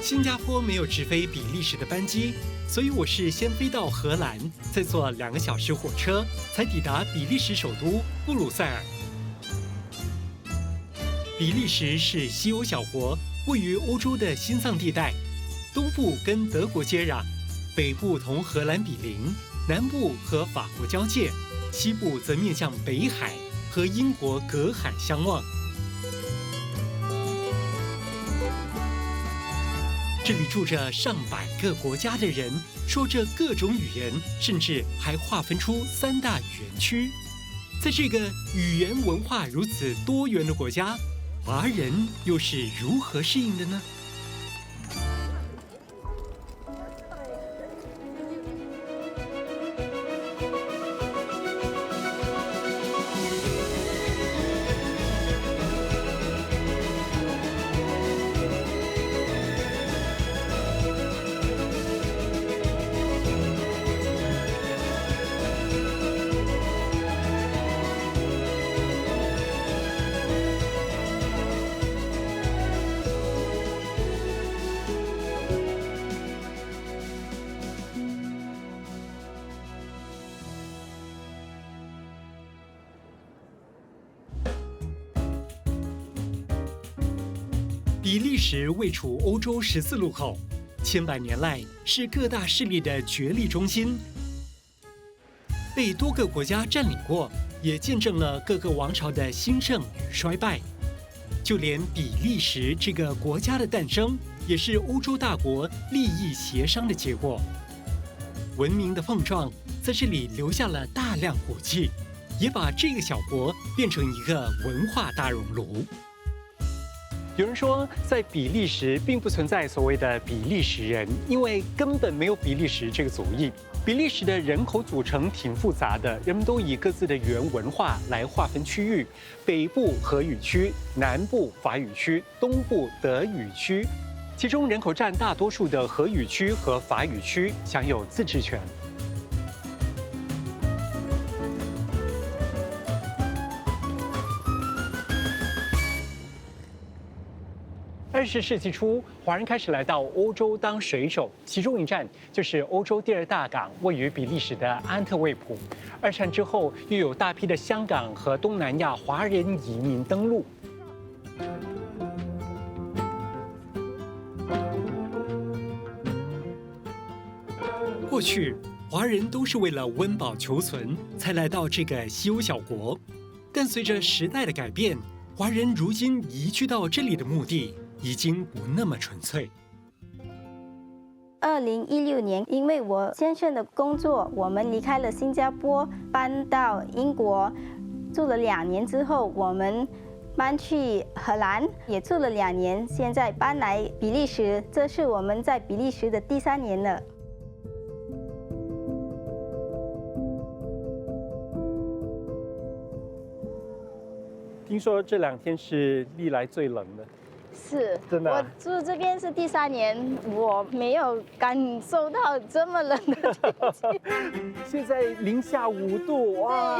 新加坡没有直飞比利时的班机，所以我是先飞到荷兰，再坐2个小时火车，才抵达比利时首都布鲁塞尔。比利时是西欧小国，位于欧洲的心脏地带，东部跟德国接壤，北部同荷兰比邻，南部和法国交界，西部则面向北海，和英国隔海相望。这里住着上百个国家的人，说着各种语言，甚至还划分出3大语言区。在这个语言文化如此多元的国家，华人又是如何适应的呢？比利时位处欧洲14路口，千百年来是各大势力的角力中心，被多个国家占领过，也见证了各个王朝的兴盛与衰败。就连比利时这个国家的诞生，也是欧洲大国利益协商的结果。文明的碰撞在这里留下了大量古迹，也把这个小国变成一个文化大熔炉。有人说，在比利时并不存在所谓的比利时人，因为根本没有比利时这个族裔。比利时的人口组成挺复杂的，人们都以各自的语言文化来划分区域：北部荷语区、南部法语区、东部德语区。其中人口占大多数的荷语区和法语区享有自治权。20世纪初，华人开始来到欧洲当水手，其中一站就是欧洲第2大港，位于比利时的安特卫普。2战之后，又有大批的香港和东南亚华人移民登陆。过去，华人都是为了温饱求存才来到这个西欧小国，但随着时代的改变，华人如今移居到这里的目的已经不那么纯粹。2016年，因为我先生的工作，我们离开了新加坡，搬到英国，住了2年之后，我们搬去荷兰，也住了2年，现在搬来比利时，这是我们在比利时的第3年了。听说这2天是历来最冷的。是，真的我住这边是第3年，我没有感受到这么冷的天气。现在零下5度，哇，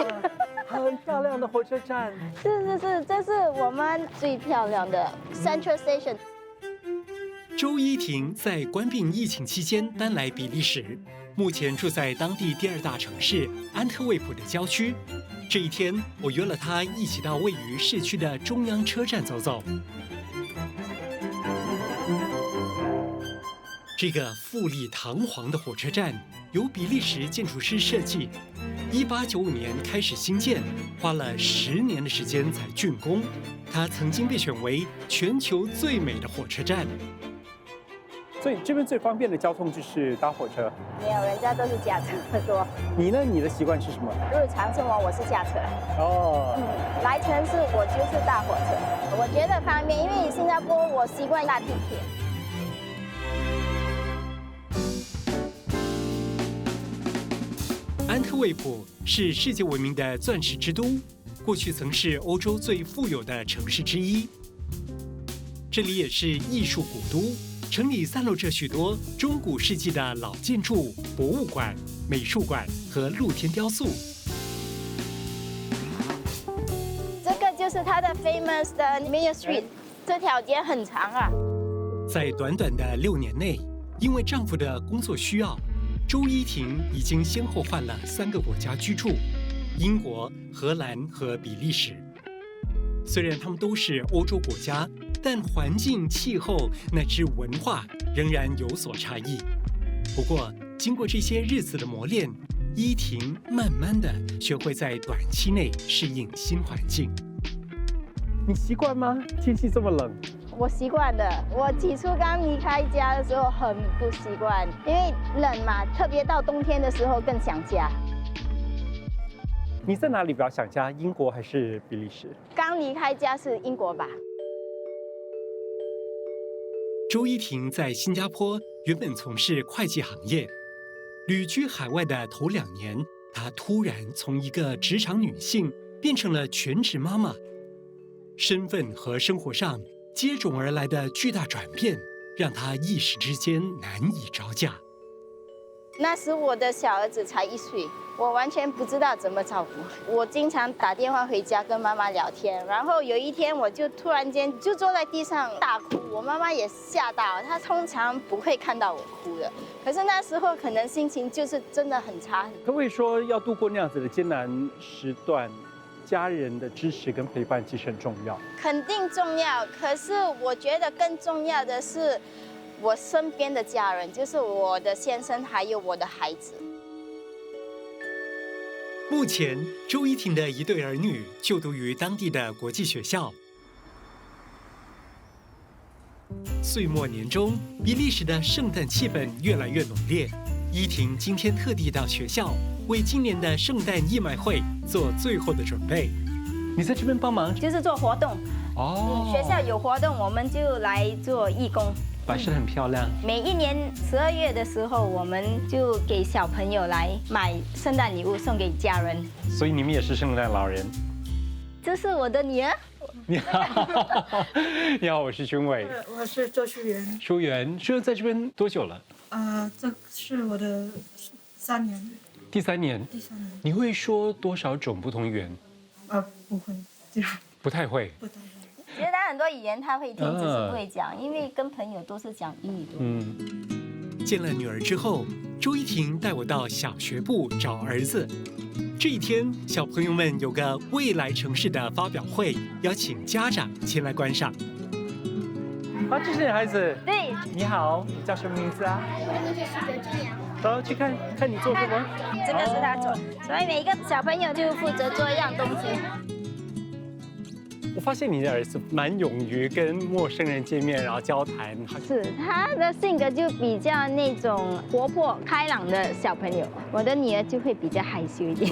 很漂亮的火车站。是，这是我们最漂亮的 Central Station。周依婷在冠病疫情期间搬来比利时，目前住在当地第2大城市安特卫普的郊区。这一天，我约了她一起到位于市区的中央车站走走。这个富丽堂皇的火车站由比利时建筑师设计，1895年开始兴建，花了10年的时间才竣工。它曾经被选为全球最美的火车站。所以这边最方便的交通就是搭火车。没有，人家都是驾车多。你呢？你的习惯是什么？日常生活我是驾车。哦。来城市我就是搭火车，我觉得方便，因为新加坡我习惯搭地铁。安特卫普是世界闻名的钻石之都，过去曾是欧洲最富有的城市之一。这里也是艺术古都，城里散落着许多中古世纪的老建筑、博物馆、美术馆和露天雕塑。这个就是它的 famous 的 Main Street， 这条街很长啊。在短短的6年内，因为丈夫的工作需要，周依婷已经先后换了3个国家居住：英国、荷兰和比利时。虽然他们都是欧洲国家，但环境、气候乃至文化仍然有所差异。不过，经过这些日子的磨练，依婷慢慢的学会在短期内适应新环境。你习惯吗？天气这么冷？我习惯的。我起初刚离开家的时候很不习惯，因为冷嘛，特别到冬天的时候更想家。你在哪里比较想家？英国还是比利时？刚离开家是英国吧。周依婷在新加坡原本从事会计行业，旅居海外的头2年，她突然从一个职场女性变成了全职妈妈，身份和生活上接踵而来的巨大转变，让她一时之间难以招架。那时我的小儿子才1岁，我完全不知道怎么照顾。我经常打电话回家跟妈妈聊天，然后有一天我就突然间就坐在地上大哭，我妈妈也吓到，她通常不会看到我哭的，可是那时候可能心情就是真的很差。可不可以说要度过那样子的艰难时段，家人的支持跟陪伴其实很重要？肯定重要，可是我觉得更重要的是我身边的家人，就是我的先生还有我的孩子。目前，周依婷的一对儿女就读于当地的国际学校。岁末年终，比利时的圣诞气氛越来越浓烈。依婷今天特地到学校，为今年的圣诞义卖会做最后的准备。你在这边帮忙？就是做活动。学校有活动，我们就来做义工。摆设很漂亮。每一年12月的时候，我们就给小朋友来买圣诞礼物送给家人。所以你们也是圣诞老人？这是我的女儿。你好，你好，我是君伟。我是周淑媛。淑媛在这边多久了？这是我的3年。第3年。第3年。你会说多少种不同语言？不会，这样。不太会。不太会。其实他很多语言他会听，只是不会讲，因为跟朋友都是讲英语多。见了女儿之后，周依婷带我到小学部找儿子。这一天，小朋友们有个未来城市的发表会，邀请家长前来观赏。这是你孩子？对。你好，你叫什么名字啊？我的名字是葛志阳。走，去看看你做什么。这个是他做，所以每一个小朋友就负责做一样东西。我发现你的儿子蛮勇于跟陌生人见面，然后交谈。是，他的性格就比较那种活泼开朗的小朋友，我的女儿就会比较害羞一点。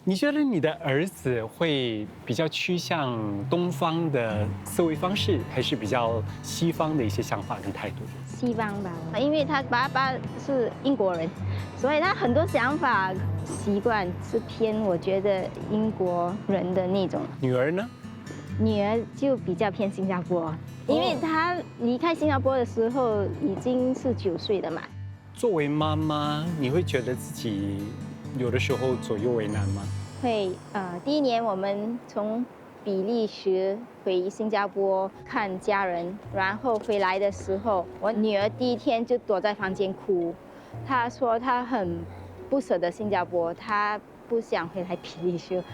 你觉得你的儿子会比较趋向东方的思维方式，还是比较西方的一些想法跟态度？西方吧，因为他爸爸是英国人，所以他很多想法习惯是偏我觉得英国人的那种。女儿呢？女儿就比较偏新加坡，因为她离开新加坡的时候已经是9岁了嘛。作为妈妈，你会觉得自己有的时候左右为难吗？会，第1年我们从比利时回新加坡看家人，然后回来的时候，我女儿第1天就躲在房间哭，她说她很不舍得新加坡，她不想回来比利时。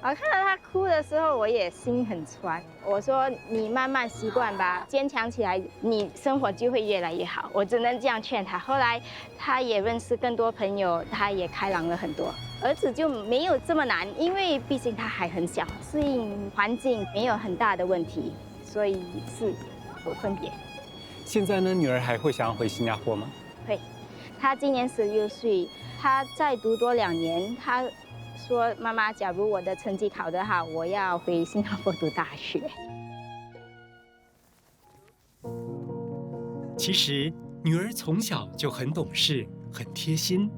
我看到她哭的时候，我也心很酸。我说你慢慢习惯吧，坚强起来，你生活就会越来越好。我只能这样劝她。后来她也认识更多朋友，她也开朗了很多。儿子就没有这么难，因为毕竟他还很小，适应环境没有很大的问题，所以是有分别。现在呢，女儿还会想要回新加坡吗？会，她今年16岁，她再读多2年，她说妈妈，假如我的成绩考得好，我要回新加坡读大学。其实女儿从小就很懂事，很贴心。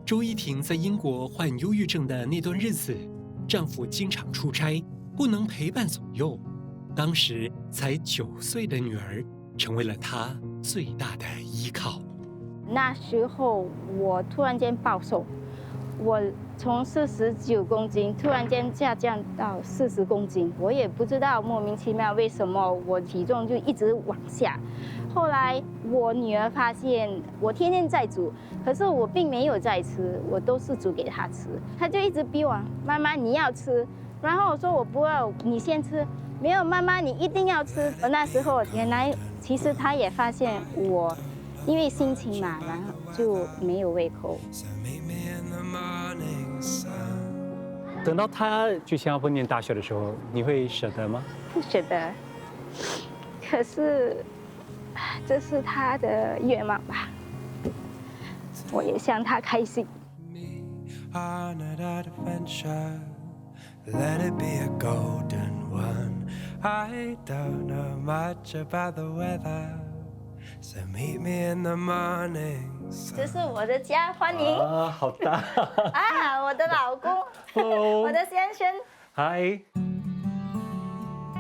周依婷在英国患忧郁症的那段日子，丈夫经常出差，不能陪伴左右。当时才9岁的女儿，成为了她最大的依靠。那时候我突然间暴瘦，我从49公斤突然间下降到40公斤，我也不知道莫名其妙为什么我体重就一直往下。后来我女儿发现我天天在煮，可是我并没有在吃，我都是煮给她吃，她就一直逼我妈妈你要吃，然后我说我不要，你先吃。没有妈妈，你一定要吃。我那时候原来其实她也发现我，因为心情嘛，然后就没有胃口。等到他去新加坡念大学的时候，你会舍得吗？不舍得，可是这是他的愿望吧，我也想他开心。Let it be a golden one. I don't know much about the weather, so meet me in the morning. 这是我的家，欢迎啊，好大啊！我的老公，我的先生。嗨，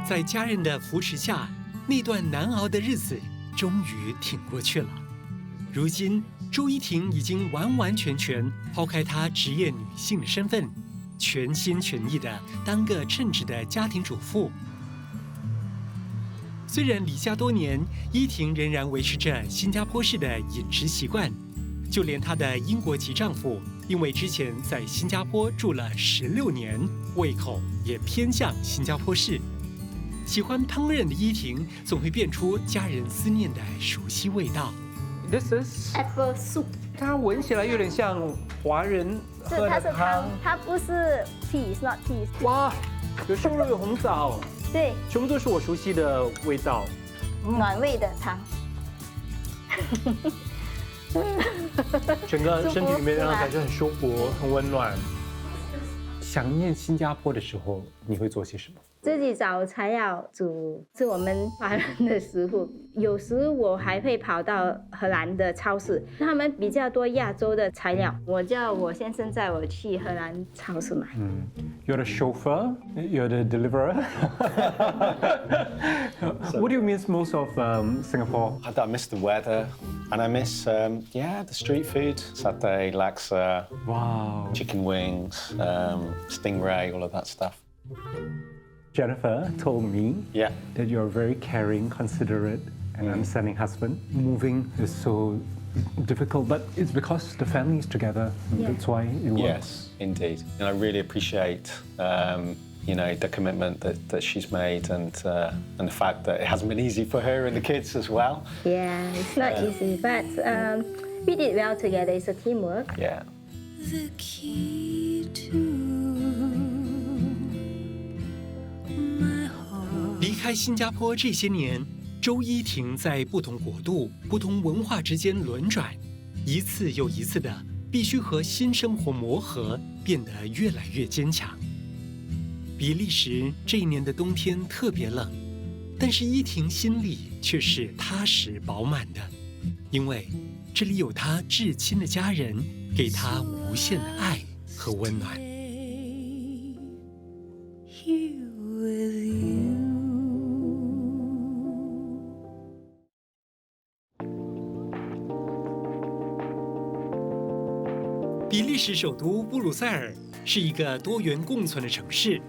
在家人的扶持下，那段难熬的日子终于挺过去了。如今，周依婷已经完完全全抛开她职业女性的身份。全心全意地当个称职的家庭主妇。虽然离家多年，依婷仍然维持着新加坡式的饮食习惯，就连她的英国籍丈夫，因为之前在新加坡住了16年，胃口也偏向新加坡式。喜欢烹饪的依婷，总会变出家人思念的熟悉味道。This is apple soup。它闻起来有点像华人喝的汤，它不是 tea， not tea。哇，有瘦肉有红枣，对，全部都是我熟悉的味道，暖胃的汤。整个身体里面让人感觉很舒服、很温暖。想念新加坡的时候，你会做些什么？自己找材料煮，是我们华人的食物。有时我还会跑到荷兰的超市，他们比较多亚洲的材料。我叫我先生载我去荷兰超市买。You're the chauffeur, you're the deliverer. What do you miss most of Singapore? I miss the weather, and I miss the street food. Satay, laksa, Wow. chicken wings, stingray, all of that stuff. Jennifer told me Yeah. that you're a very caring, considerate, and understanding husband. Moving is so difficult, but it's because the family is together. Yeah. That's why it works. Yes, indeed. And I really appreciate, the commitment that she's made, and the fact that it hasn't been easy for her and the kids as well. Yeah, it's not easy, but we did well together. It's a teamwork. Yeah. The key to 离开新加坡这些年，周依婷在不同国度、不同文化之间轮转，一次又一次的必须和新生活磨合，变得越来越坚强。比利时这一年的冬天特别冷，但是依婷心里却是踏实饱满的，因为这里有她至亲的家人，给她无限的爱和温暖。比利时首都布鲁塞尔是一个多元共存的城市，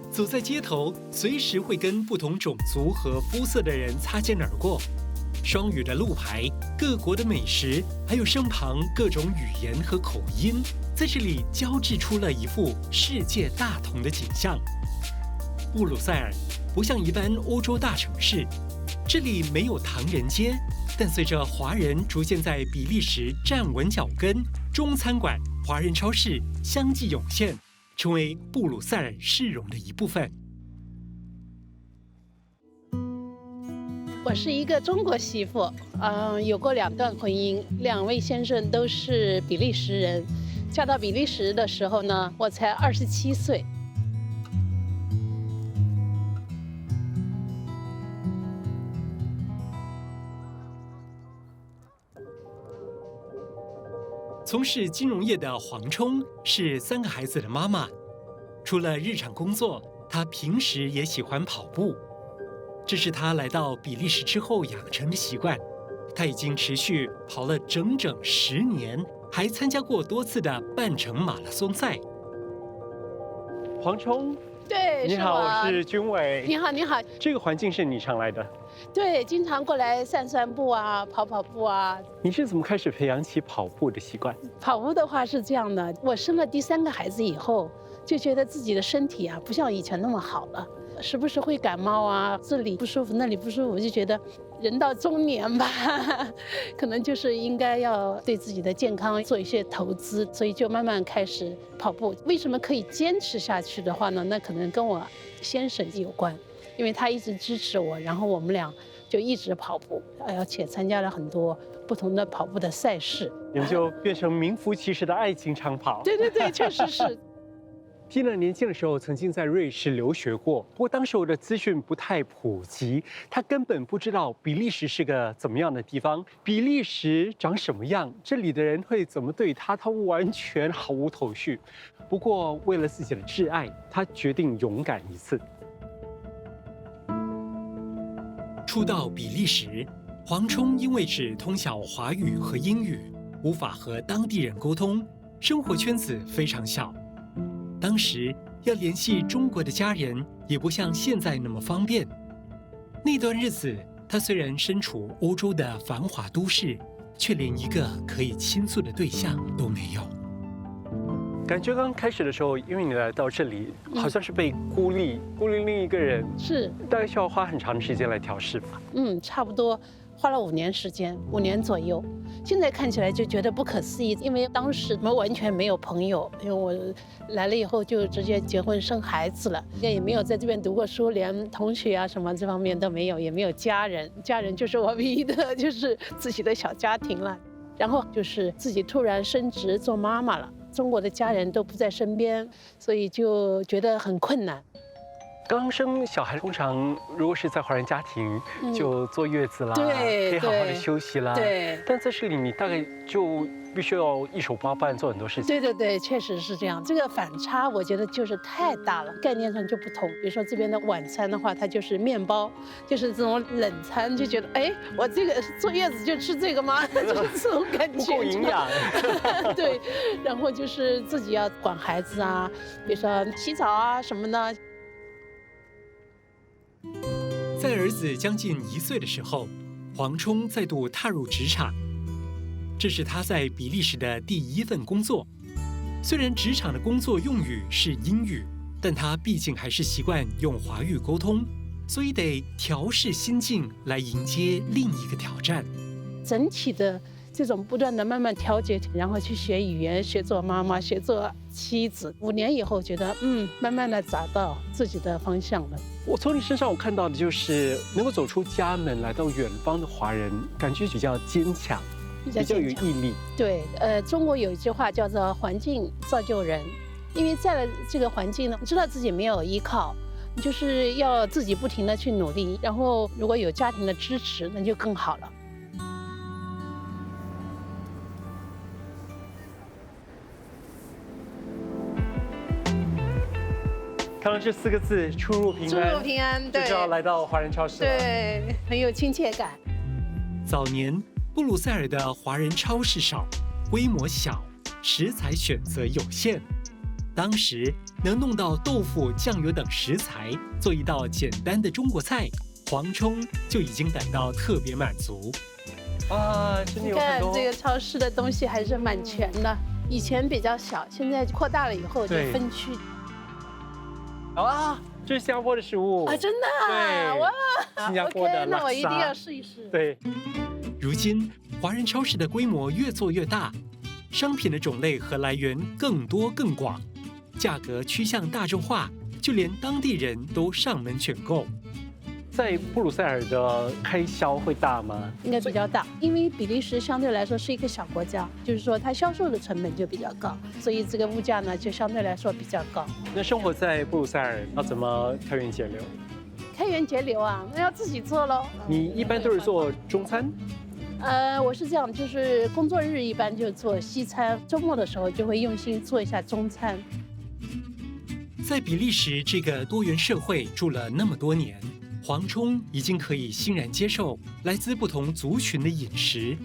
走在街头，随时会跟不同种族和肤色的人擦肩而过。双语的路牌、各国的美食，还有身旁各种语言和口音，在这里交织出了一幅世界大同的景象。布鲁塞尔不像一般欧洲大城市，这里没有唐人街，但随着华人逐渐在比利时站稳脚跟，中餐馆、华人超市相继涌现，成为布鲁塞尔市容的一部分。我是一个中国媳妇，有过2段婚姻，2位先生都是比利时人。嫁到比利时的时候呢，我才27岁。从事金融业的黄冲是3个孩子的妈妈，除了日常工作，她平时也喜欢跑步。这是她来到比利时之后养成的习惯。她已经持续跑了整整10年，还参加过多次的半程马拉松赛。黄冲，对，你好，我我是君伟。你好，你好。这个环境是你常来的？对，经常过来散散步啊，跑跑步啊。你是怎么开始培养起跑步的习惯？跑步的话是这样的，我生了第3个孩子以后，就觉得自己的身体啊不像以前那么好了，时不时会感冒啊，这里不舒服那里不舒服，我就觉得人到中年吧，可能就是应该要对自己的健康做一些投资，所以就慢慢开始跑步。为什么可以坚持下去的话呢？那可能跟我先生有关，因为他一直支持我，然后我们俩就一直跑步，而且参加了很多不同的跑步的赛事。你们就变成名副其实的爱情长跑。对对对，确实是。Tina 年轻的时候曾经在瑞士留学过，不过当时候的资讯不太普及，她根本不知道比利时是个怎么样的地方，比利时长什么样，这里的人会怎么对她，她完全毫无头绪。不过为了自己的挚爱，她决定勇敢一次。初到比利时，黄冲因为只通晓华语和英语，无法和当地人沟通，生活圈子非常小。当时要联系中国的家人，也不像现在那么方便。那段日子，他虽然身处欧洲的繁华都市，却连一个可以倾诉的对象都没有。感觉刚开始的时候，因为你来到这里，好像是被孤立另一个人，是大概需要花很长的时间来调试吧。差不多花了5年时间，5年左右。现在看起来就觉得不可思议，因为当时我们完全没有朋友，因为我来了以后就直接结婚生孩子了，也没有在这边读过书，连同学啊什么这方面都没有，也没有家人，家人就是我唯一的就是自己的小家庭了。然后就是自己突然升职做妈妈了，中国的家人都不在身边，所以就觉得很困难。刚生小孩，通常如果是在华人家庭，就坐月子啦，对，可以好好的休息啦。对。但在这里，你大概就必须要一手包办做很多事情。对对对，确实是这样。这个反差我觉得就是太大了，概念上就不同。比如说这边的晚餐的话，它就是面包，就是这种冷餐，就觉得哎，我这个坐月子就吃这个吗？就是这种感觉。不够营养。对，然后就是自己要管孩子啊，比如说洗澡啊什么的。在儿子将近1岁的时候，黄冲再度踏入职场。这是他在比利时的第1份工作。虽然职场的工作用语是英语，但他毕竟还是习惯用华语沟通，所以得调试心境来迎接另一个挑战。整体的这种不断的慢慢调节，然后去学语言，学做妈妈，学做妻子。5年以后，觉得慢慢的找到自己的方向了。我从你身上我看到的就是能够走出家门来到远方的华人，感觉比较坚强，比较有毅力。对，中国有一句话叫做"环境造就人"，因为在了这个环境呢，知道自己没有依靠，你就是要自己不停的去努力，然后如果有家庭的支持，那就更好了。看到这4个字"出入平安"，出入平安，对，就知道来到华人超市了。对，很有亲切感。早年布鲁塞尔的华人超市少，规模小，食材选择有限。当时能弄到豆腐、酱油等食材，做一道简单的中国菜，黄冲就已经感到特别满足。啊，真的有很多。这个超市的东西还是蛮全的，以前比较小，现在扩大了以后就分区。啊，这是新加坡的食物啊，真的对，哇，新加坡的拉萨。那我一定要试一试。对，如今华人超市的规模越做越大，商品的种类和来源更多更广，价格趋向大众化，就连当地人都上门选购。在布鲁塞尔的开销会大吗？应该比较大，因为比利时相对来说是一个小国家，就是说它销售的成本就比较高，所以这个物价呢就相对来说比较高。那生活在布鲁塞尔要怎么开源节流？开源节流啊，那要自己做喽。你一般都是做中餐？我是这样，就是工作日一般就做西餐，周末的时候就会用心做一下中餐。在比利时这个多元社会住了那么多年，黄冲已经可以欣然接受来自不同族群的饮食，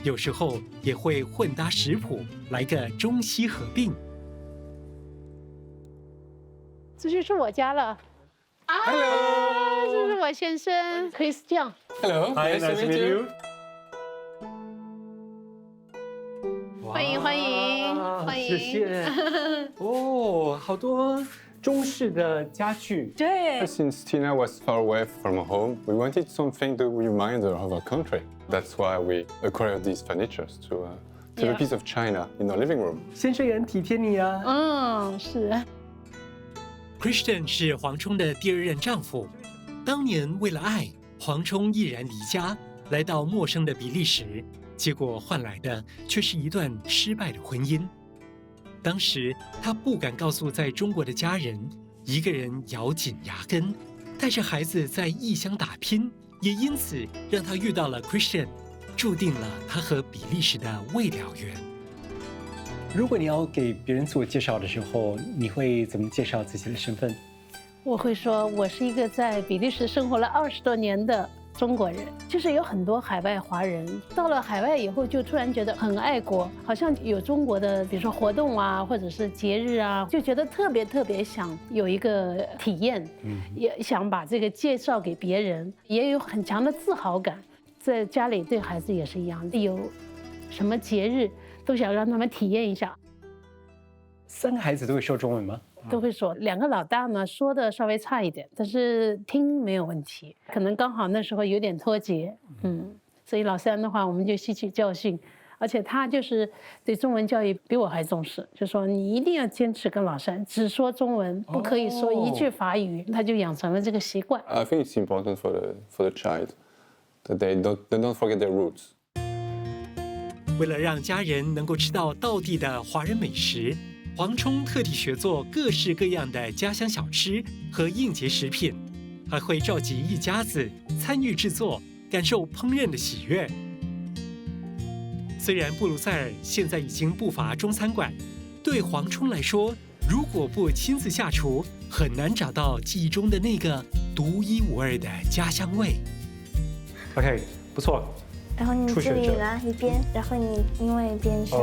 有时候也会混搭食谱，来个中西合并。这就是我家了。Hello， 这是我先生 Christian。 Hello, Hi, nice to meet you. 欢迎欢迎欢迎，谢谢。哦，好多中式的家具。对， Since Tina was far away from home, we wanted something to remind her of our country. That's why we acquired these furniture to have a piece of China in our living room. 先生也很体贴你啊。是。Christian 是黄冲的第2任丈夫，当年为了爱，黄冲毅然离家，来到陌生的比利时，结果换来的却是一段失败的婚姻。当时他不敢告诉在中国的家人，一个人咬紧牙根，带着孩子在异乡打拼，也因此让他遇到了 Christian， 注定了他和比利时的未了缘。如果你要给别人自我介绍的时候，你会怎么介绍自己的身份？我会说，我是一个在比利时生活了20多年的中国人，就是有很多海外华人到了海外以后，就突然觉得很爱国，好像有中国的，比如说活动啊，或者是节日啊，就觉得特别想有一个体验，也想把这个介绍给别人，也有很强的自豪感。在家里对孩子也是一样，有什么节日都想让他们体验一下。3个孩子都会说中文吗？都会说，2个老大呢说的稍微差一点，但是听没有问题，可能刚好那时候有点脱节，所以老3的话我们就吸取教训，而且他就是对中文教育比我还重视，就说你一定要坚持跟老3只说中文，不可以说一句法语，他就养成了这个习惯。I think it's important for the child that they don't forget their roots. 为了让家人能够吃到道地的华人美食，黄冲特地学做各式各样的家乡小吃和应节食品，还会召集一家子参与制作，感受烹饪的喜悦。虽然布鲁塞尔现在已经不乏中餐馆，对黄冲来说，如果不亲自下厨，很难找到记忆中的那个独一无二的家乡味。OK， 不错。然后你这里拿一边，然后你另外一边是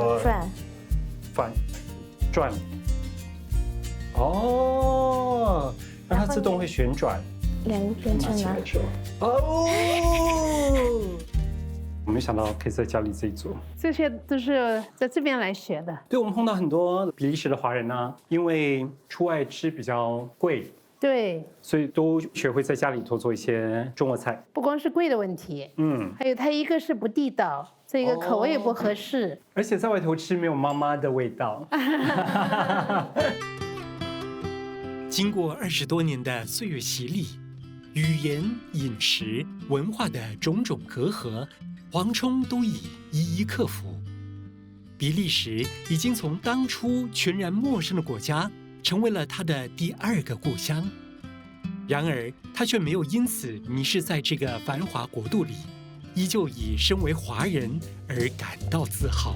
转，哦，让它自动会旋转。两个变成了。哦，我没想到可以在家里自己做。这些都是在这边来学的。对，我们碰到很多比利时的华人呢，因为出外吃比较贵。对，所以都学会在家里头做一些中国菜。不光是贵的问题，还有它一个是不地道，这个口味也不合适，而且在外头吃没有妈妈的味道。经过20多年的岁月洗礼，语言、饮食、文化的种种隔阂，黄冲都已一一克服。比利时已经从当初全然陌生的国家，成为了他的第2个故乡。然而，他却没有因此迷失在这个繁华国度里，依旧以身为华人而感到自豪。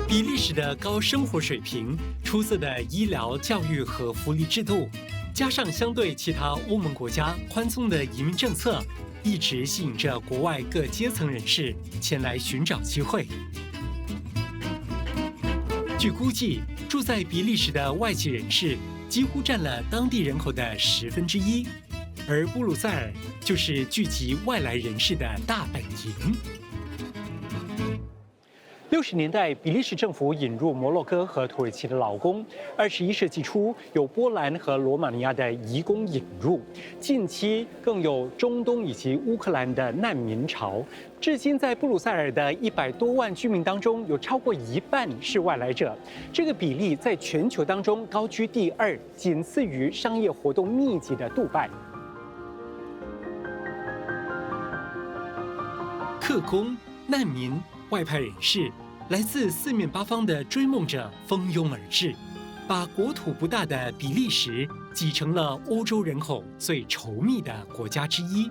比利时的高生活水平、出色的医疗、教育和福利制度，加上相对其他欧盟国家宽松的移民政策，一直吸引着国外各阶层人士前来寻找机会。据估计，住在比利时的外籍人士几乎占了当地人口的1/10，而布鲁塞尔就是聚集外来人士的大本营。60年代，比利时政府引入摩洛哥和土耳其的劳工。21世纪初，有波兰和罗马尼亚的移工引入。近期更有中东以及乌克兰的难民潮。至今，在布鲁塞尔的100多万居民当中，有超过1半是外来者。这个比例在全球当中高居第2，仅次于商业活动密集的杜拜。客工、难民、外派人士，来自4面8方的追梦者蜂拥而至，把国土不大的比利时挤成了欧洲人口最稠密的国家之一。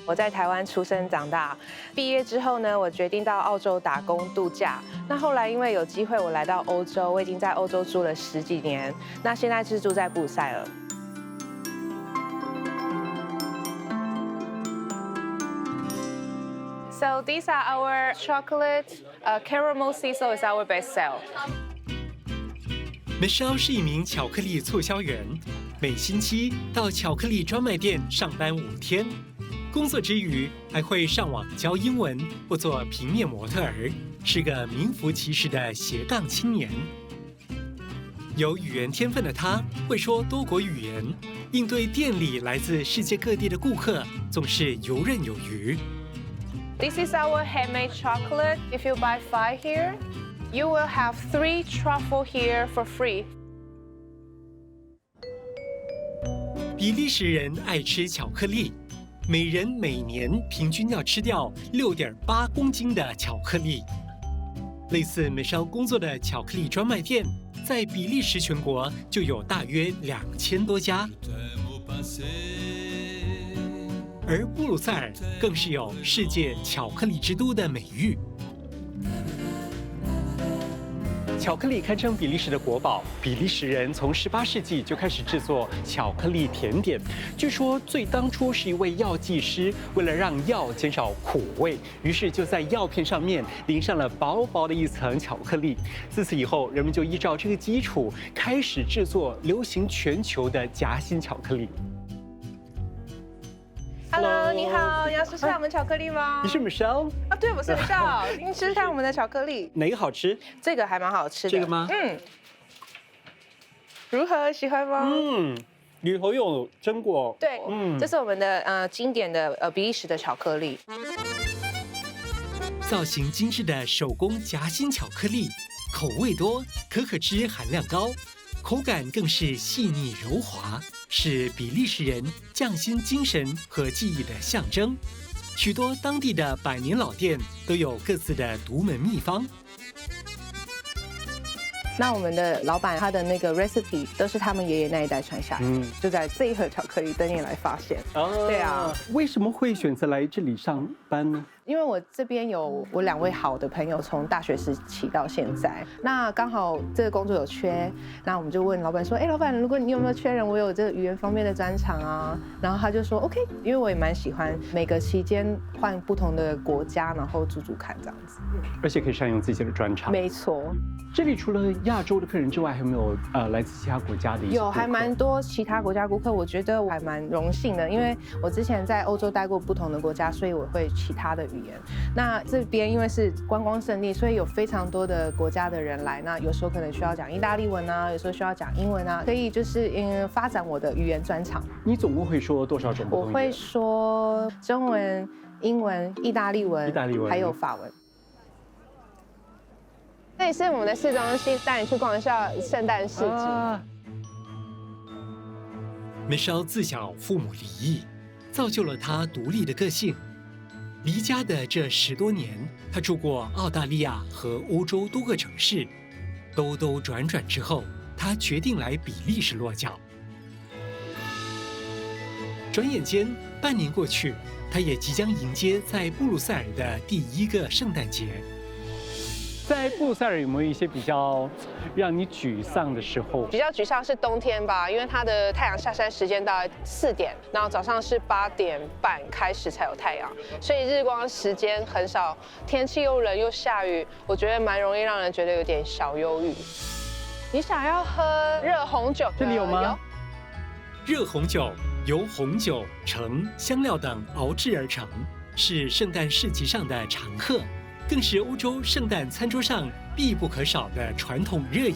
我在台湾出生长大，毕业之后呢，我决定到澳洲打工度假。那后来因为有机会，我来到欧洲，我已经在欧洲住了10几年。那现在是住在布鲁塞尔。So these are our chocolate. Caramel sea salt is our best sell. Michelle 是一名巧克力促销员，每星期到巧克力专卖店上班5天。工作之余还会上网教英文或做平面模特儿，是个名副其实的斜杠青年。有语言天分的他会说多国语言，应对店里来自世界各地的顾客总是游刃有余。This is our handmade chocolate. If you buy 5 here, you will have 3 truffle here for free. 比利时人爱吃巧克力，每人每年平均要吃掉6.8公斤的巧克力。类似Michelle工作的巧克力专卖店，在比利时全国就有大约2000多家。而布鲁塞尔更是有世界巧克力之都的美誉。巧克力堪称比利时的国宝，比利时人从18世纪就开始制作巧克力甜点。据说最当初是一位药剂师，为了让药减少苦味，于是就在药片上面淋上了薄薄的一层巧克力。自此以后，人们就依照这个基础开始制作流行全球的夹心巧克力。Hello， 你好，你要试试看我们巧克力吗？你是 Michelle？ 啊，对，我是 Michelle。你试试看我们的巧克力，哪个好吃？这个还蛮好吃的。这个吗？如何，喜欢吗？里头有榛果。对，这是我们的经典的比利时的巧克力。造型精致的手工夹心巧克力，口味多，可可脂含量高，口感更是细腻柔滑。是比利时人匠心精神和技艺的象征，许多当地的100年老店都有各自的独门秘方。那我们的老板他的那个 recipe 都是他们爷爷那一代传下来，就在这一盒巧克力等你来发现。对啊，为什么会选择来这里上班呢？因为我这边有我2位好的朋友，从大学时期到现在，那刚好这个工作有缺，那我们就问老板说，哎，老板，如果你有没有缺人，我有这个语言方面的专长啊，然后他就说 OK， 因为我也蛮喜欢每个期间换不同的国家，然后煮煮看这样子，而且可以善用自己的专长。没错，这里除了亚洲的客人之外，还有没有来自其他国家的一些？有，还蛮多其他国家顾客，我觉得我还蛮荣幸的，因为我之前在欧洲待过不同的国家，所以我会其他的语言。那这边因为是观光胜地，所以有非常多的国家的人来。那有时候可能需要讲意大利文啊，有时候需要讲英文啊，可以就是发展我的语言专长。你总共会说多少种不同语言？我会说中文、英文、意大利文，还有法文。这里是我们的市中心，带你去逛一下圣诞市集。Michelle 自小父母离异，造就了她独立的个性。离家的这10多年，她住过澳大利亚和欧洲多个城市，兜兜转转之后，她决定来比利时落脚。转眼间半年过去，她也即将迎接在布鲁塞尔的第1个圣诞节。在布鲁塞尔有没有一些比较让你沮丧的时候？比较沮丧是冬天吧，因为它的太阳下山时间大概4点，然后早上是8点半开始才有太阳，所以日光时间很少，天气又冷又下雨，我觉得蛮容易让人觉得有点小忧郁。你想要喝热红酒？这里有吗？热红酒由红酒、橙、香料等熬制而成，是圣诞市集上的常客。更是欧洲圣诞餐桌上必不可少的传统热饮。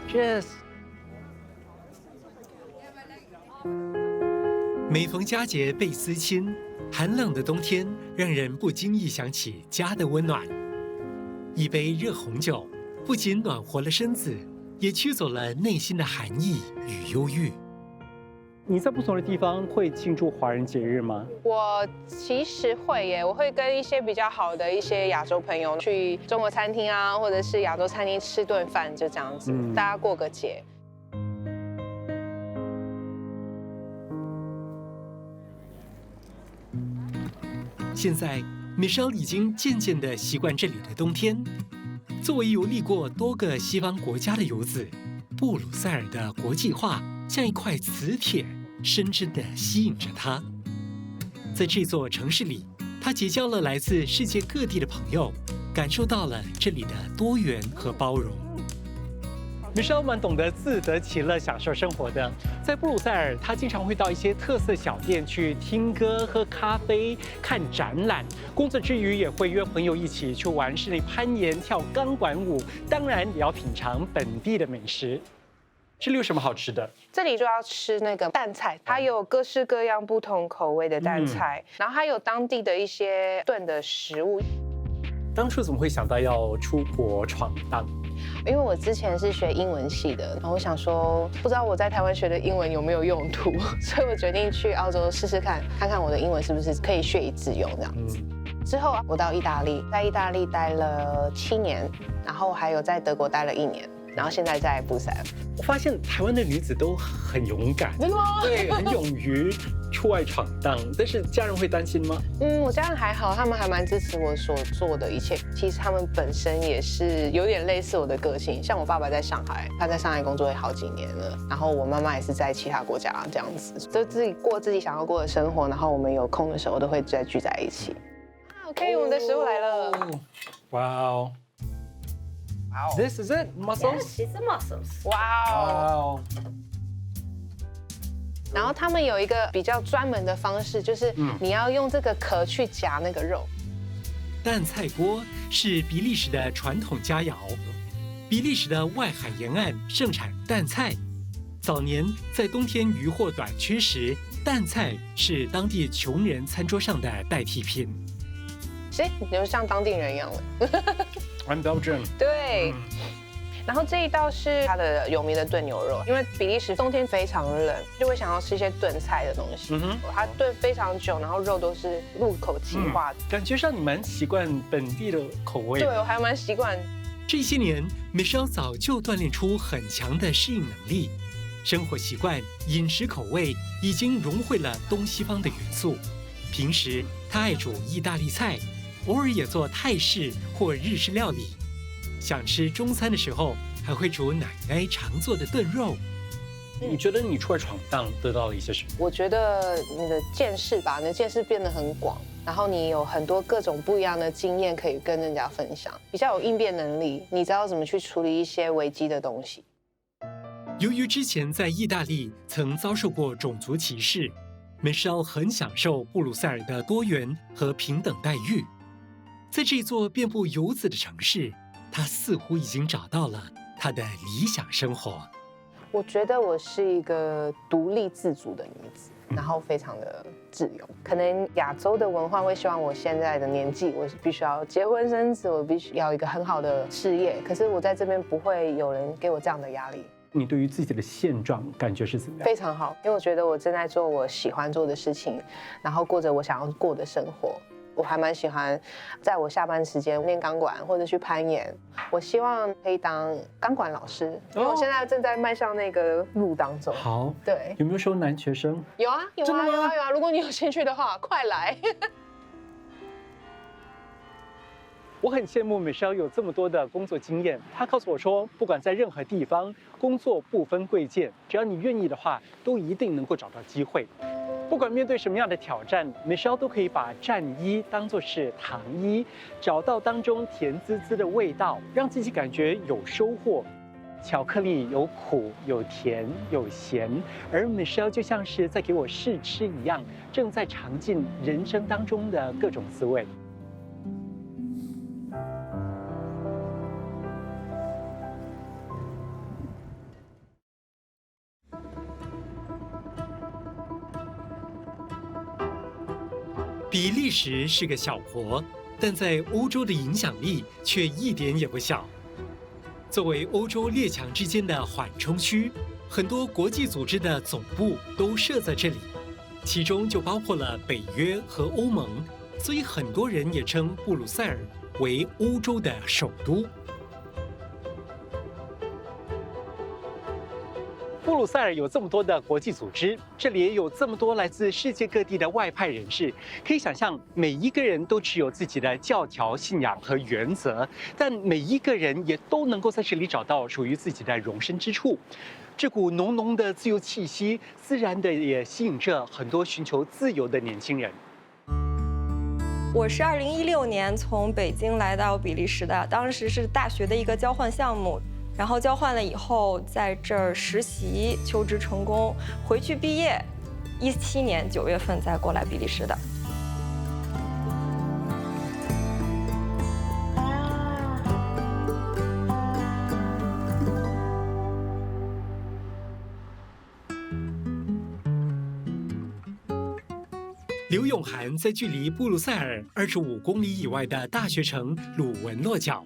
Cheers！ 每逢佳节倍思亲，寒冷的冬天让人不经意想起家的温暖。一杯热红酒，不仅暖和了身子，也驱走了内心的寒意与忧郁。你在不同的地方会庆祝华人节日吗？我其实会耶，我会跟一些比较好的一些亚洲朋友去中国餐厅啊，或者是亚洲餐厅吃顿饭，就这样子，大家过个节。现在 Michelle 已经渐渐地习惯这里的冬天。作为游历过多个西方国家的游子，布鲁塞尔的国际化像一块磁铁，深深地吸引着他。在这座城市里，他结交了来自世界各地的朋友，感受到了这里的多元和包容。Michelle 蛮懂得自得其乐、享受生活的。在布鲁塞尔，她经常会到一些特色小店去听歌、喝咖啡、看展览。工作之余，也会约朋友一起去玩室内攀岩、跳钢管舞，当然也要品尝本地的美食。这里有什么好吃的？这里就要吃那个蛋菜，它有各式各样不同口味的蛋菜，然后还有当地的一些炖的食物。当初怎么会想到要出国闯荡？因为我之前是学英文系的，然后我想说，不知道我在台湾学的英文有没有用途，所以我决定去澳洲试试看，看看我的英文是不是可以学以致用这样子。之后我到意大利，在意大利待了7年，然后还有在德国待了1年。然后现在在布塞尔，我发现台湾的女子都很勇敢，真的吗？对，很勇于出外闯荡。但是家人会担心吗？我家人还好，他们还蛮支持我所做的一切。其实他们本身也是有点类似我的个性，像我爸爸在上海，他在上海工作也好几年了，然后我妈妈也是在其他国家这样子，就自己过自己想要过的生活，然后我们有空的时候都会再聚在一起。OK， 我们的食物来了。哇哦！ Wow. This is it, mussels. Yes, it's mussels. Wow. 然后他们有一个比较专门的方式，就是你要用这个壳去夹那个肉。蛋菜锅是比利时的传统佳肴。比利时的外海沿岸盛产蛋菜。早年在冬天渔获短缺时，蛋菜是当地穷人餐桌上的代替品。你就像当地人一样了。I'm Belgian。对。然后这一道是它的有名的炖牛肉，因为比利时冬天非常冷，就会想要吃一些炖菜的东西。它炖非常久，然后肉都是入口即化。感觉上你蛮习惯本地的口味。对，我还蛮习惯。这些年 ，Michelle 早就锻炼出很强的适应能力，生活习惯、饮食口味已经融汇了东西方的元素。平时她爱煮意大利菜。偶尔也做泰式或日式料理，想吃中餐的时候，还会煮奶奶常做的炖肉。你觉得你出来闯荡得到了一些什么？我觉得你的见识吧，你的见识变得很广，然后你有很多各种不一样的经验可以跟人家分享，比较有应变能力，你知道怎么去处理一些危机的东西。由于之前在意大利曾遭受过种族歧视 ，Michelle 很享受布鲁塞尔的多元和平等待遇。在这座遍布游子的城市，她似乎已经找到了她的理想生活。我觉得我是一个独立自主的女子，然后非常的自由。可能亚洲的文化会希望我现在的年纪，我必须要结婚生子，我必须要一个很好的事业。可是我在这边不会有人给我这样的压力。你对于自己的现状感觉是怎么样？非常好，因为我觉得我正在做我喜欢做的事情，然后过着我想要过的生活。我还蛮喜欢在我下班时间练钢管或者去攀岩。我希望可以当钢管老师，因为我现在正在迈向那个路当中。好，对，有没有收男学生？有啊，有啊，有啊，有啊！如果你有兴趣的话，快来。我很羡慕 Michelle 有这么多的工作经验。她告诉我说，不管在任何地方，工作不分贵贱，只要你愿意的话，都一定能够找到机会。不管面对什么样的挑战 ，Michelle 都可以把战衣当作是糖衣，找到当中甜滋滋的味道，让自己感觉有收获。巧克力有苦、有甜、有咸，而 Michelle 就像是在给我试吃一样，正在尝尽人生当中的各种滋味。比利时是个小国，但在欧洲的影响力却一点也不小。作为欧洲列强之间的缓冲区，很多国际组织的总部都设在这里，其中就包括了北约和欧盟，所以很多人也称布鲁塞尔为欧洲的首都。布鲁鲁塞尔有这么多的国际组织，这里也有这么多来自世界各地的外派人士。可以想象，每一个人都持有自己的教条、信仰和原则，但每一个人也都能够在这里找到属于自己的容身之处。这股浓浓的自由气息，自然的也吸引着很多寻求自由的年轻人。我是2016年从北京来到比利时的，当时是大学的一个交换项目，然后交换了以后在这儿实习，求职成功，回去毕业，17年9月份再过来比利时的。刘永涵在距离布鲁塞尔25公里以外的大学城鲁文落脚，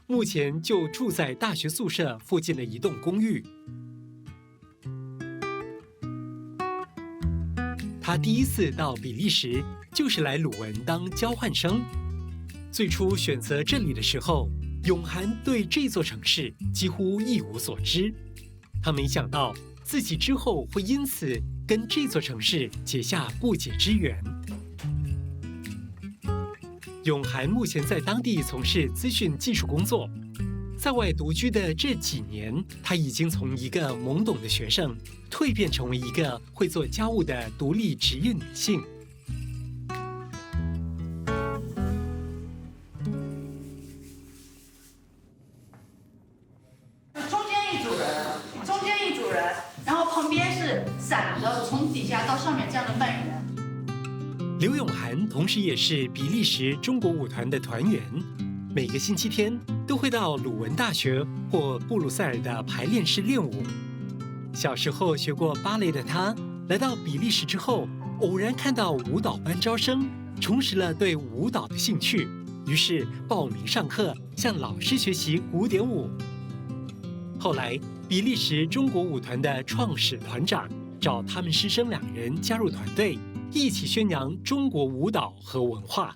目前就住在大学宿舍附近的一栋公寓。他第一次到比利时就是来鲁文当交换生。最初选择这里的时候，永涵对这座城市几乎一无所知，他没想到自己之后会因此跟这座城市结下不解之缘。永涵目前在当地从事资讯技术工作，在外独居的这几年，她已经从一个懵懂的学生蜕变成为一个会做家务的独立职业女性。中间一组人，然后旁边是散的，从底下到上面这样的半圆。刘永涵同时也是比利时中国舞团的团员，每个星期天都会到鲁文大学或布鲁塞尔的排练室练舞。小时候学过芭蕾的他，来到比利时之后，偶然看到舞蹈班招生，重拾了对舞蹈的兴趣，于是报名上课，向老师学习古典舞。后来，比利时中国舞团的创始团长找他们师生2人加入团队，一起宣扬中国舞蹈和文化。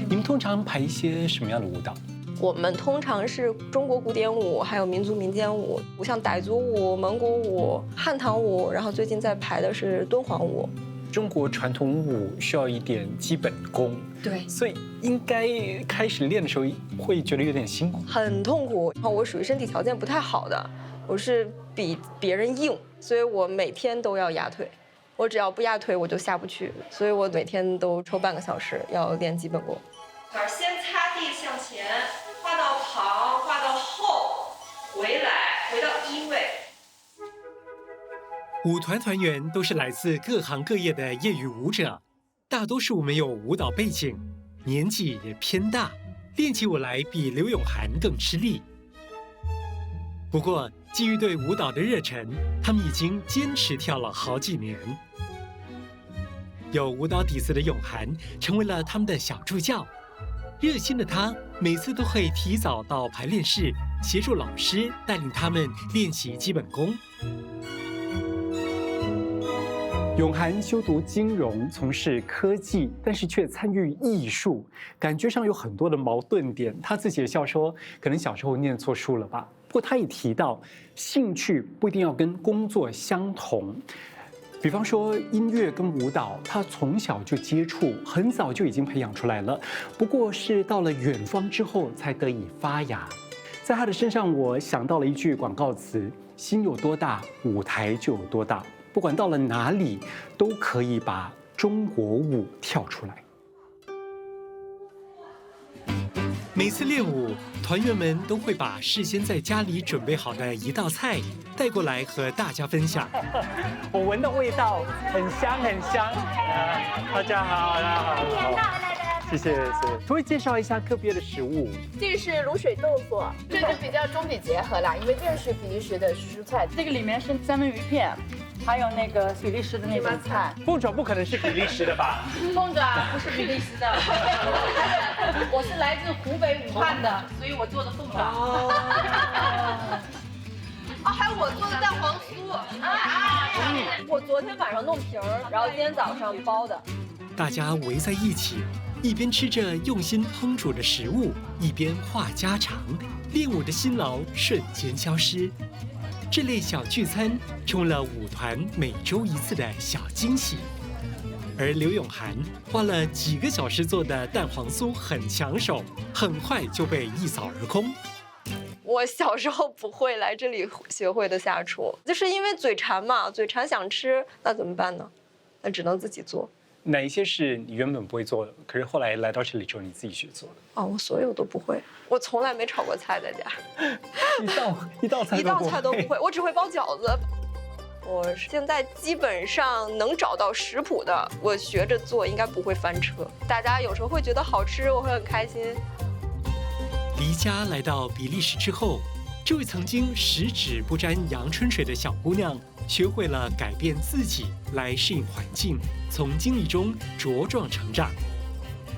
你们通常排一些什么样的舞蹈？我们通常是中国古典舞，还有民族民间舞，像傣族舞、蒙古舞、汉唐舞，然后最近在排的是敦煌舞。中国传统舞需要一点基本功，对，所以应该开始练的时候会觉得有点辛苦，很痛苦。然后我属于身体条件不太好的，我是比别人硬，所以我每天都要压腿。我只要不压腿，我就下不去，所以我每天都抽半个小时要练基本功。先擦地向前，画到旁，画到后，回到1位。舞团团员都是来自各行各业的业余舞者，大多数没有舞蹈背景，年纪也偏大，练起舞来比刘永涵更吃力。不过，基于对舞蹈的热忱，他们已经坚持跳了好几年。有舞蹈底子的永涵成为了他们的小助教，热心的他每次都会提早到排练室，协助老师带领他们练习基本功。永涵修读金融，从事科技，但是却参与艺术，感觉上有很多的矛盾点。他自己也笑说，可能小时候念错书了吧。不过他也提到，兴趣不一定要跟工作相同。比方说音乐跟舞蹈，他从小就接触，很早就已经培养出来了。不过是到了远方之后才得以发芽。在他的身上，我想到了一句广告词：心有多大，舞台就有多大。不管到了哪里，都可以把中国舞跳出来。每次练舞，团员们都会把事先在家里准备好的一道菜带过来和大家分享。我闻到味道，很香很香。大家好，大家好。谢谢。可不可以介绍一下个别的食物？这个是卤水豆腐，这个比较中比结合啦，因为这是比利时的蔬菜。这个里面是三文鱼片，还有那个比利时的那种菜。凤爪不可能是比利时的吧？凤爪不是比利时的，我是来自湖北武汉的，所以我做的凤爪。还有我做的蛋黄酥我昨天晚上弄皮儿，然后今天早上包的。大家围在一起，一边吃着用心烹煮的食物，一边话家常，练舞的辛劳瞬间消失。这类小聚餐成为了舞团每周一次的小惊喜。而刘永涵花了几个小时做的蛋黄酥很抢手，很快就被一扫而空。我小时候不会，来这里学会的下厨，就是因为嘴馋嘛，嘴馋想吃，那怎么办呢？那只能自己做。哪一些是你原本不会做的，可是后来来到这里之后你自己学做的？哦，我所有都不会，我从来没炒过菜在家，一道菜都不会，我只会包饺子。我现在基本上能找到食谱的，我学着做应该不会翻车。大家有时候会觉得好吃，我会很开心。离家来到比利时之后，这位曾经十指不沾阳春水的小姑娘，学会了改变自己来适应环境，从经历中茁壮成长。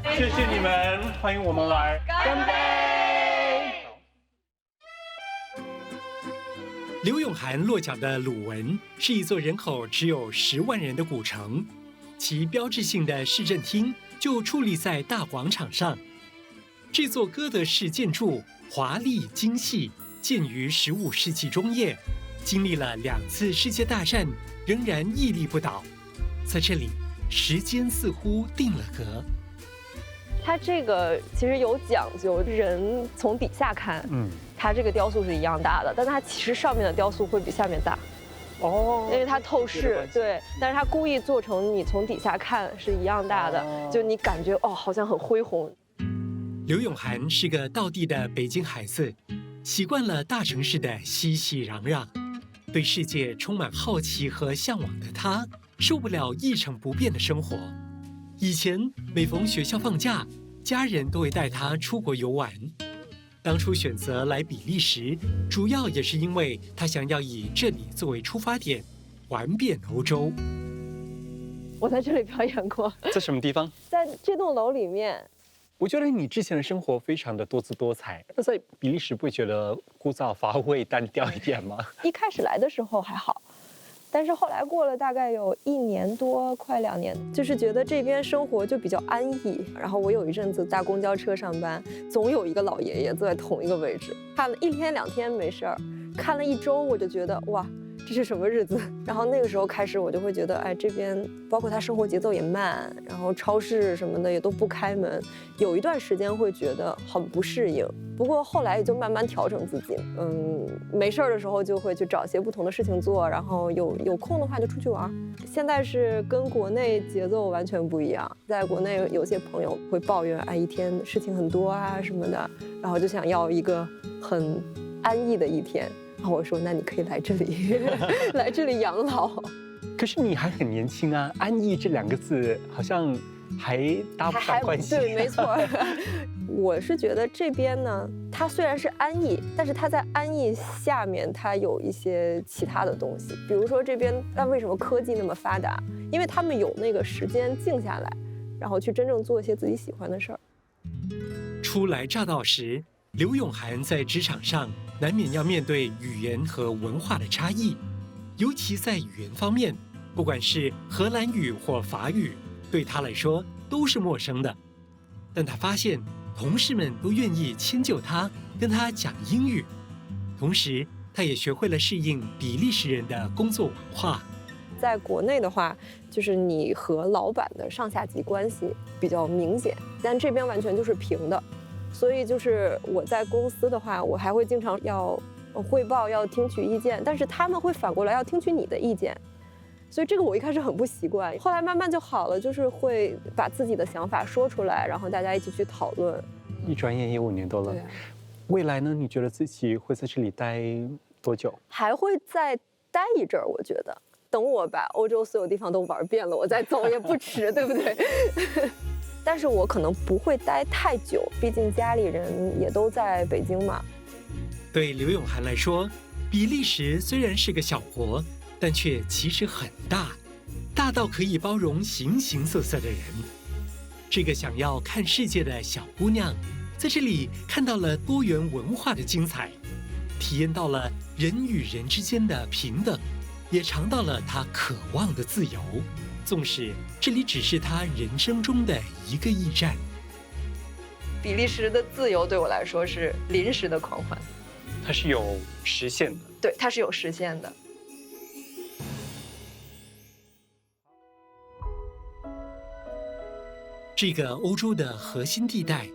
谢谢你们，欢迎我们来干杯！刘永涵落脚的鲁文是一座人口只有10万人的古城，其标志性的市政厅就矗立在大广场上。这座哥德式建筑华丽精细，建于15世纪中叶，经历了2次世界大战，仍然屹立不倒。在这里，时间似乎定了格。它这个其实有讲究，人从底下看，它这个雕塑是一样大的，但它其实上面的雕塑会比下面大。哦，因为它透视，对，但是它故意做成你从底下看是一样大的，就你感觉哦，好像很恢宏。刘永涵是个道地的北京孩子，习惯了大城市的熙熙攘攘，对世界充满好奇和向往的他，受不了一成不变的生活。以前每逢学校放假，家人都会带他出国游玩。当初选择来比利时，主要也是因为他想要以这里作为出发点，玩遍欧洲。我在这里表演过，在什么地方？在这栋楼里面。我觉得你之前的生活非常的多姿多彩，那在比利时不会觉得枯燥乏味、单调一点吗？一开始来的时候还好，但是后来过了大概有1年多，快2年，就是觉得这边生活就比较安逸。然后我有一阵子搭公交车上班，总有一个老爷爷坐在同一个位置，看了1天2天没事儿，看了1周我就觉得哇，这是什么日子？然后那个时候开始，我就会觉得，哎，这边包括他生活节奏也慢，然后超市什么的也都不开门，有一段时间会觉得很不适应。不过后来也就慢慢调整自己，没事儿的时候就会去找些不同的事情做，然后有空的话就出去玩。现在是跟国内节奏完全不一样，在国内有些朋友会抱怨，哎，一天事情很多啊什么的，然后就想要一个很安逸的一天。然后我说，那你可以来这里，来这里养老。可是你还很年轻啊，安逸这2个字好像还搭不上关系。对，没错。我是觉得这边呢，它虽然是安逸，但是它在安逸下面，它有一些其他的东西。比如说这边，那为什么科技那么发达？因为他们有那个时间静下来，然后去真正做一些自己喜欢的事儿。初来乍到时，刘永涵在职场上难免要面对语言和文化的差异，尤其在语言方面，不管是荷兰语或法语，对他来说都是陌生的。但他发现同事们都愿意迁就他，跟他讲英语，同时他也学会了适应比利时人的工作文化。在国内的话，就是你和老板的上下级关系比较明显，但这边完全就是平的。所以就是我在公司的话，我还会经常要汇报，要听取意见，但是他们会反过来要听取你的意见，所以这个我一开始很不习惯，后来慢慢就好了，就是会把自己的想法说出来，然后大家一起去讨论。一转眼也5年多了，未来呢？你觉得自己会在这里待多久？还会再待一阵儿，我觉得等我把欧洲所有地方都玩遍了，我再走也不迟，对不对？但是我可能不会待太久，毕竟家里人也都在北京嘛。对刘永涵来说，比利时虽然是个小国，但却其实很大，大到可以包容形形色色的人。这个想要看世界的小姑娘，在这里看到了多元文化的精彩，体验到了人与人之间的平等，也尝到了她渴望的自由。纵使这里只是他人生中的一个驿站。比利时的自由对我来说是临时的狂欢，它是有时限的。对，它是有时限的。这个欧洲的核心地带，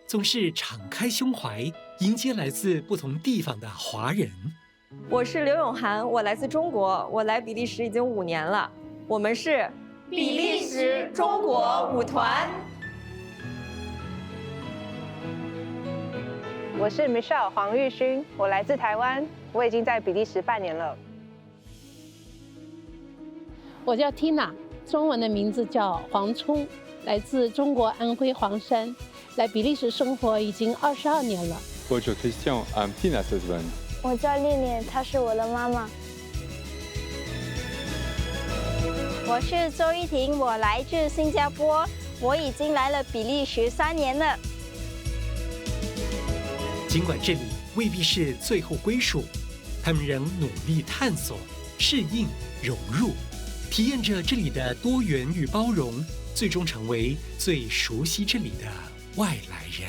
总是敞开胸怀迎接来自不同地方的华人。我是刘永涵，我来自中国，我来比利时已经5年了。我们是比利时中国舞团。我是 Michelle 黄玉勋，我来自台湾，我已经在比利时半年了。我叫 Tina， 中文的名字叫黄聪，来自中国安徽黄山，来比利时生活已经22年了。我叫 Christian， I'm Tina's husband。我叫丽丽，她是我的妈妈。我是周玉婷，我来自新加坡，我已经来了比利时3年了。尽管这里未必是最后归属，他们仍努力探索、适应、融入，体验着这里的多元与包容，最终成为最熟悉这里的外来人。